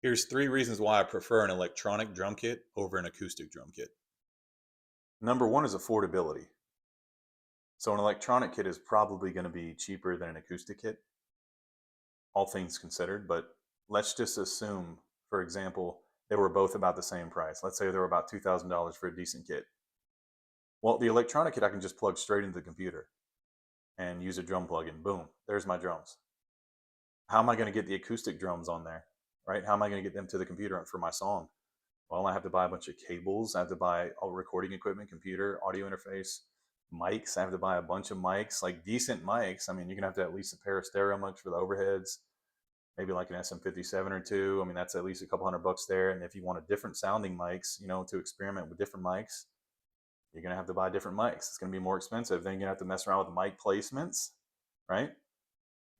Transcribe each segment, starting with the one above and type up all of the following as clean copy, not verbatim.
Here's 3 reasons why I prefer an electronic drum kit over an acoustic drum kit. Number one is affordability. So an electronic kit is probably going to be cheaper than an acoustic kit, all things considered, but let's just assume, for example, they were both about the same price. Let's say they were about $2,000 for a decent kit. Well, the electronic kit I can just plug straight into the computer and use a drum plug-in. Boom, there's my drums. How am I going to get the acoustic drums on there, right? How am I going to get them to the computer for my song? Well, I have to buy a bunch of cables. I have to buy all recording equipment, computer, audio interface, mics. I have to buy a bunch of mics, like decent mics. I mean, you're gonna have to at least a pair of stereo mics for the overheads, maybe like an SM57 or two. I mean, that's at least a couple $100 there. And if you want a different sounding mics, to experiment with different mics, you're gonna have to buy different mics. It's gonna be more expensive. Then you're gonna have to mess around with mic placements, right?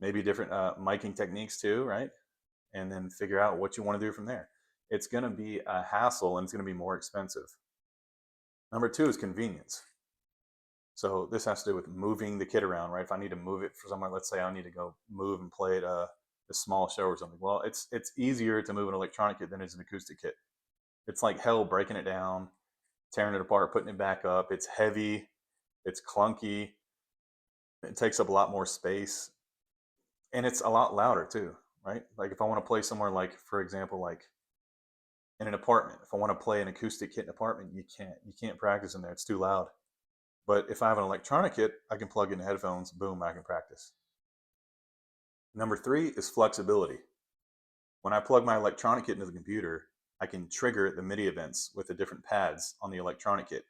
Maybe different miking techniques too, right? And then figure out what you want to do from there. It's going to be a hassle and it's going to be more expensive. Number two is convenience. So this has to do with moving the kit around, right? If I need to move it for somewhere, let's say I need to go move and play at a small show or something. Well, it's easier to move an electronic kit than it's an acoustic kit. It's like hell breaking it down, tearing it apart, putting it back up. It's heavy, it's clunky, it takes up a lot more space, and it's a lot louder too, right? Like if I want to play somewhere, like for example, like in an apartment, if I want to play an acoustic kit in an apartment, you can't practice in there, it's too loud. But if I have an electronic kit, I can plug in headphones, boom, I can practice. Number three is flexibility. When I plug my electronic kit into the computer, I can trigger the MIDI events with the different pads on the electronic kit,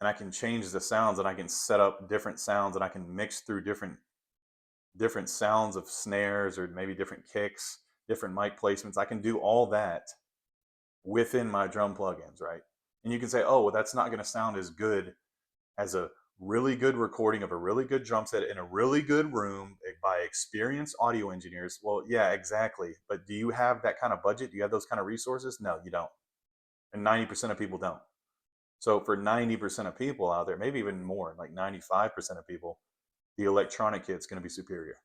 and I can change the sounds, and I can set up different sounds, and I can mix through different sounds of snares or maybe different kicks, different mic placements. I can do all that within my drum plugins, right? And you can say, oh, well, that's not going to sound as good as a really good recording of a really good drum set in a really good room by experienced audio engineers. Well, yeah, exactly. But do you have that kind of budget? Do you have those kind of resources? No, you don't. And 90% of people don't. So for 90% of people out there, maybe even more, like 95% of people, the electronic kit's going to be superior.